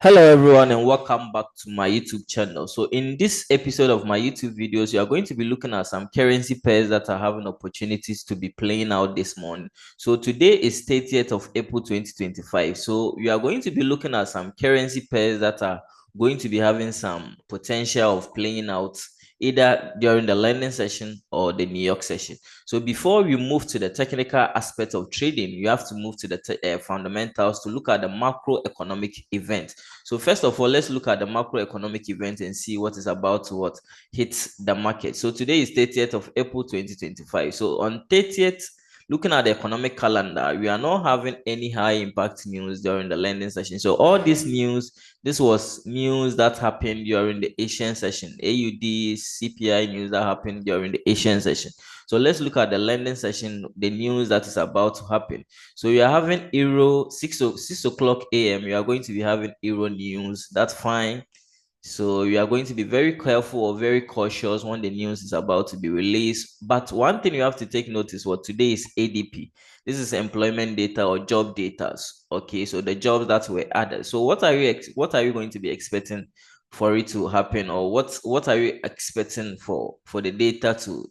Hello everyone and welcome back to my YouTube channel. So in this episode of my YouTube videos, you are going to be looking at some currency pairs that are having opportunities to be playing out this morning. So today is 30th of April 2025. So we are going to be looking at some currency pairs that are going to be having some potential of playing out either during the London session or the New York session. So before we move to the technical aspect of trading, you have to move to the fundamentals to look at the macroeconomic event. So first of all, let's look at the macroeconomic event and see what is about to what hits the market. So today is 30th of April 2025. So on 30th, looking at the economic calendar, we are not having any high impact news during the lending session. So all this news, this was news that happened during the Asian session, AUD, CPI news that happened during the Asian session. So let's look at the lending session, the news that is about to happen. So you are having Euro 6 o'clock a.m. You are going to be having Euro news. That's fine. So you are going to be very careful or very cautious when the news is about to be released. But one thing you have to take notice what today is ADP. This is employment data or job data. Okay, so the jobs that were added. So what are you going to be expecting for it to happen, or what are you expecting for the data to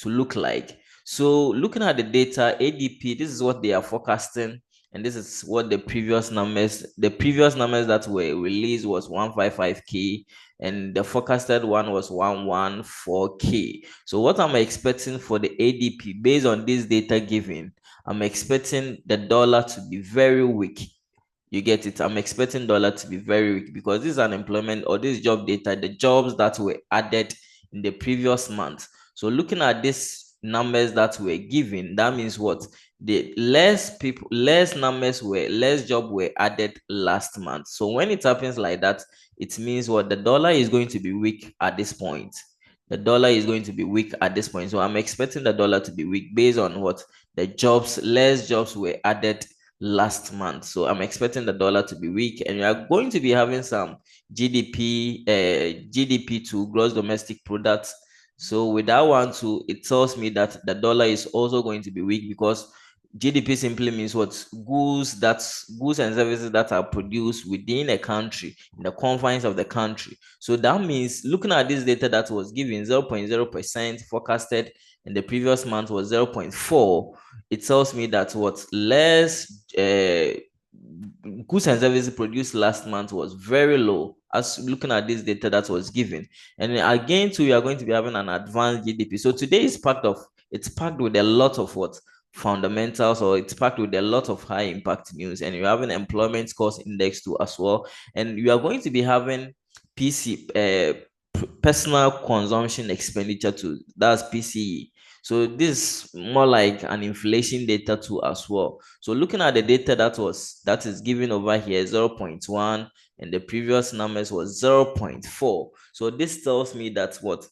look like? So looking at the data, ADP, this is what they are forecasting, and this is what the previous numbers that were released was 155k, and the forecasted one was 114k. So what I'm expecting for the ADP based on this data given, I'm expecting the dollar to be very weak. You get it? I'm expecting dollar to be very weak because this is unemployment or this job data, the jobs that were added in the previous month. So looking at these numbers that were given, that means what? The less job were added last month. So when it happens like that, it means what? The dollar is going to be weak at this point. The dollar is going to be weak at this point. So I'm expecting the dollar to be weak based on what? The less jobs were added last month. So I'm expecting the dollar to be weak, and we are going to be having some GDP to gross domestic product. So with that one too, it tells me that the dollar is also going to be weak because GDP simply means what? Goods and services that are produced within a country, in the confines of the country. So that means looking at this data that was given 0.0% forecasted in the previous month was 0.4, it tells me that what less goods and services produced last month was very low as looking at this data that was given. And again too, we are going to be having an advanced GDP. So today is it's packed with a lot of what? Fundamentals, or it's packed with a lot of high impact news. And you have an employment cost index too as well. And you are going to be having personal consumption expenditure too. That's PCE. So this is more like an inflation data too as well. So looking at the data that is given over here, 0.1, and the previous numbers was 0.4. So this tells me that what?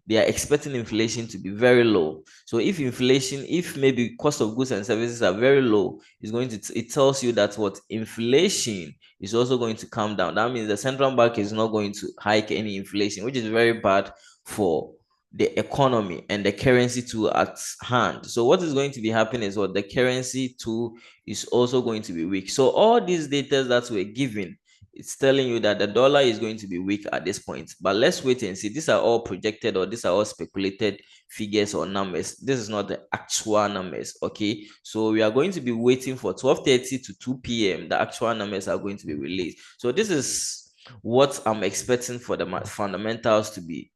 They are expecting inflation to be very low. So if maybe cost of goods and services are very low, it tells you that what? Inflation is also going to come down. That means the central bank is not going to hike any inflation, which is very bad for the economy and the currency too at hand. So what is going to be happening is what? The currency too is also going to be weak. So all these data that were given, it's telling you that the dollar is going to be weak at this point. But let's wait and see. These are all projected, or these are all speculated figures or numbers. This is not the actual numbers. Okay. So we are going to be waiting for 12:30 to 2 p.m. The actual numbers are going to be released. So this is what I'm expecting for the fundamentals to be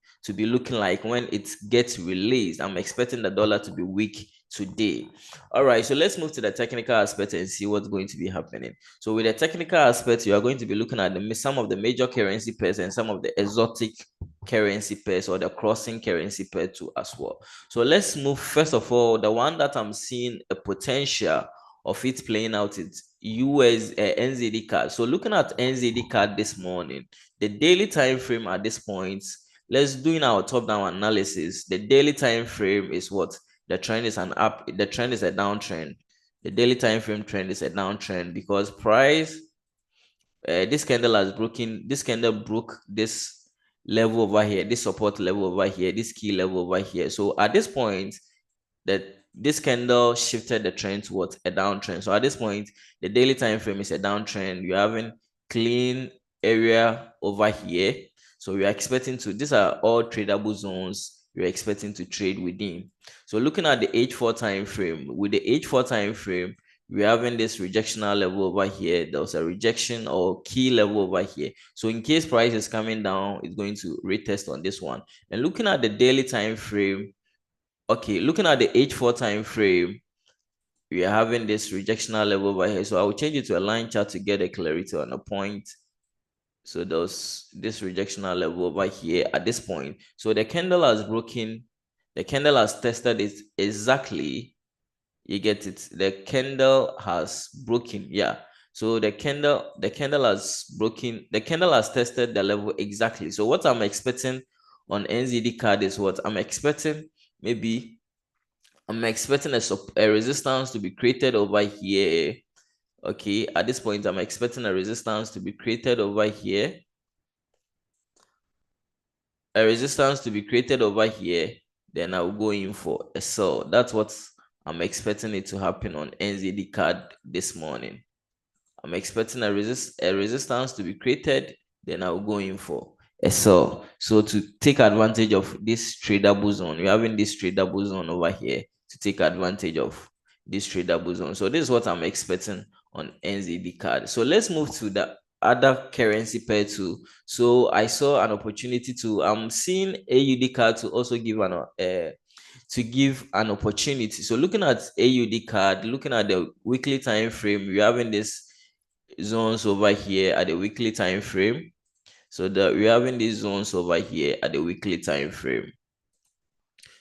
looking like when it gets released. I'm expecting the dollar to be weak today. All right, so let's move to the technical aspect and see what's going to be happening. So with the technical aspect, you are going to be looking at some of the major currency pairs and some of the exotic currency pairs, or the crossing currency pair too as well. So let's move. First of all, the one that I'm seeing a potential of it playing out is NZD card. So looking at NZD card this morning, the daily time frame at this point, let's do our top-down analysis. The daily time frame is what? The trend is the trend is a downtrend. The daily time frame trend is a downtrend because price, this candle broke this level over here, this support level over here, this key level over here. So at this point, the this candle shifted the trend towards a downtrend. So at this point, the daily time frame is a downtrend. You're having clean area over here. So we are expecting to, these are all tradable zones you're expecting to trade within. So looking at the H4 time frame, with the H4 time frame, we're having this rejectional level over here. There was a rejection or key level over here. So in case price is coming down, it's going to retest on this one. And looking at the daily time frame, okay, looking at the H4 time frame, we are having this rejectional level over here. So I will change it to a line chart to get a clarity on a point. So there's this rejectional level over here at this point. So the candle has broken, the candle has tested it exactly. You get it? The candle has broken. Yeah. So the candle has broken, the candle has tested the level exactly. So what I'm expecting on NZD card is what I'm expecting. Maybe I'm expecting a resistance to be created over here. Okay, at this point, I'm expecting a resistance to be created over here. A resistance to be created over here. Then I'll go in for a sell. That's what I'm expecting it to happen on NZD card this morning. I'm expecting a resistance to be created. Then I'll go in for a sell. So to take advantage of this tradable zone, we're having this tradable zone over here to take advantage of this tradable zone. So this is what I'm expecting on NZD card. So let's move to the other currency pair too. So I saw an opportunity to, I'm seeing AUD card to also give an opportunity. So looking at AUD card, looking at the weekly time frame, we're having this zones over here at the weekly time frame. So that we're having these zones over here at the weekly time frame.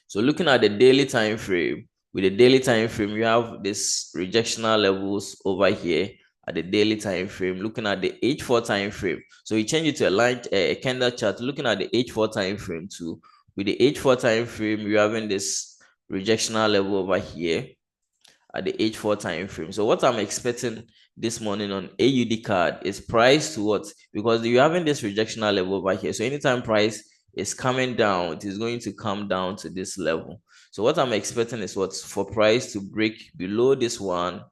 So looking at the daily time frame, with the daily time frame, you have this rejectional levels over here at the daily time frame. Looking at the H4 time frame, so you change it to a line, a candle chart. Looking at the H4 time frame too, with the H4 time frame, you're having this rejectional level over here at the H4 time frame. So what I'm expecting this morning on AUD card is price to what? Because you're having this rejectional level over here. So anytime price is coming down, it is going to come down to this level. So what I'm expecting is what? For price to break below this one.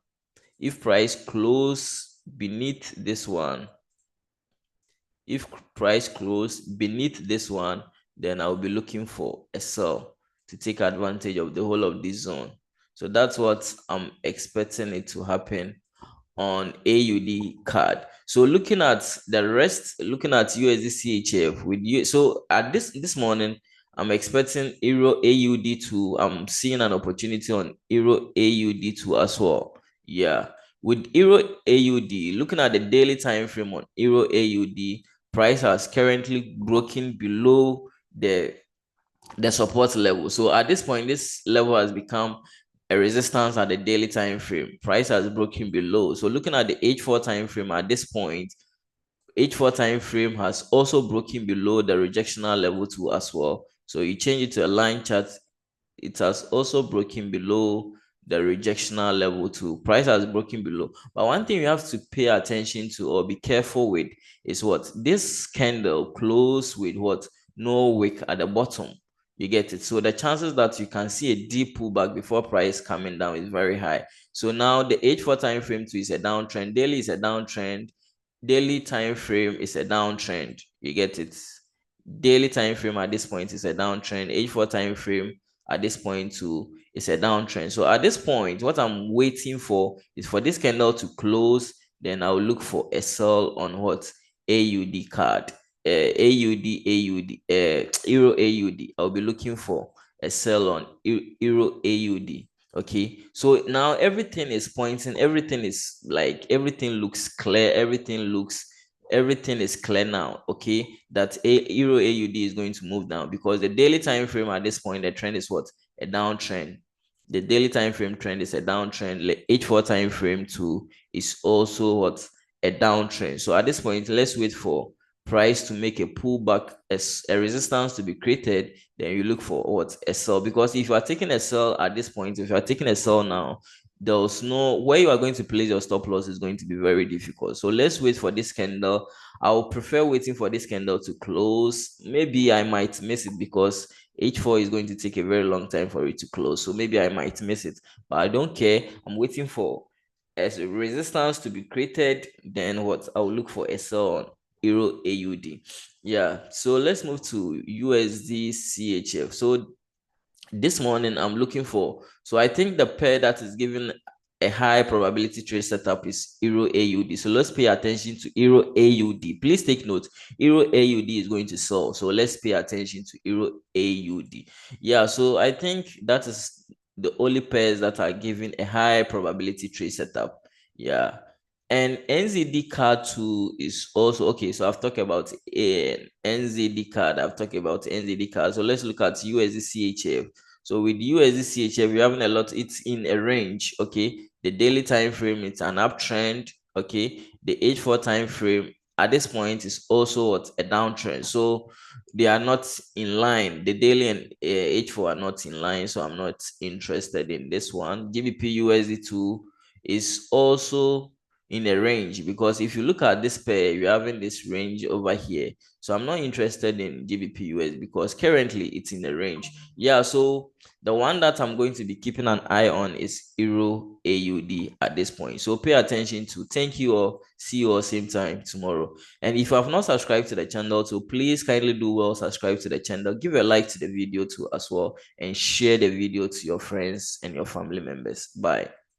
If price close beneath this one, if price close beneath this one, then I'll be looking for a sell to take advantage of the whole of this zone. So that's what I'm expecting it to happen on AUD card. So looking at the rest, looking at USD CHF with you. So at this morning, I'm expecting Euro AUD to, I'm seeing an opportunity on Euro AUD to as well. Yeah. With Euro AUD, looking at the daily time frame on Euro AUD, price has currently broken below the support level. So at this point, this level has become a resistance at the daily time frame. Price has broken below. So looking at the H4 time frame at this point, H4 time frame has also broken below the rejectional level too as well. So you change it to a line chart, it has also broken below the rejectional level too. Price has broken below. But one thing you have to pay attention to or be careful with is what? This candle closed with what? No wick at the bottom. You get it? So the chances that you can see a deep pullback before price coming down is very high. So now the H4 time frame too is a downtrend. Daily is a downtrend. Daily time frame is a downtrend. You get it? Daily time frame at this point is a downtrend. H4 time frame at this point too is a downtrend. So at this point, what I'm waiting for is for this candle to close. Then I'll look for a sell on what? AUD card. Euro AUD. I'll be looking for a sell on Euro AUD. Okay, so now everything is pointing, everything is like, everything looks clear, everything is clear now. Okay, that Euro AUD is going to move down because the daily time frame at this point, the trend is what? A downtrend. The daily time frame trend is a downtrend. The H4 time frame too is also what? A downtrend. So at this point, let's wait for price to make a pullback, a resistance to be created. Then you look for what? A sell. Because if you are taking a sell at this point, if you are taking a sell now, there's no where you are going to place your stop loss is going to be very difficult. So let's wait for this candle. I will prefer waiting for this candle to close. Maybe I might miss it because H4 is going to take a very long time for it to close, so maybe I might miss it, but I don't care. I'm waiting for as a resistance to be created. Then what? I'll look for a sell on Euro AUD. Yeah, so let's move to USD CHF. So this morning I'm looking for, so I think the pair that is given a high probability trade setup is Euro AUD. So let's pay attention to Euro AUD. Please take note, Euro AUD is going to sell, so let's pay attention to Euro AUD. Yeah, so I think that is the only pairs that are given a high probability trade setup. Yeah, and NZD card too is also okay. So I've talked about a NZD card, I've talked about NZD card. So let's look at USD CHF. So with USD CHF, we're having a lot, it's in a range. Okay, the daily time frame, it's an uptrend. Okay, the H4 time frame at this point is also what, a downtrend. So they are not in line. The daily and H4 are not in line, so I'm not interested in this one. GBPUSD2 is also in a range, because if you look at this pair, you're having this range over here. So I'm not interested in GBPUSD because currently it's in a range. Yeah, so the one that I'm going to be keeping an eye on is Euro AUD at this point. So pay attention to. Thank you all. See you all same time tomorrow. And if you have not subscribed to the channel, so please kindly do well, subscribe to the channel, give a like to the video too as well, and share the video to your friends and your family members. Bye.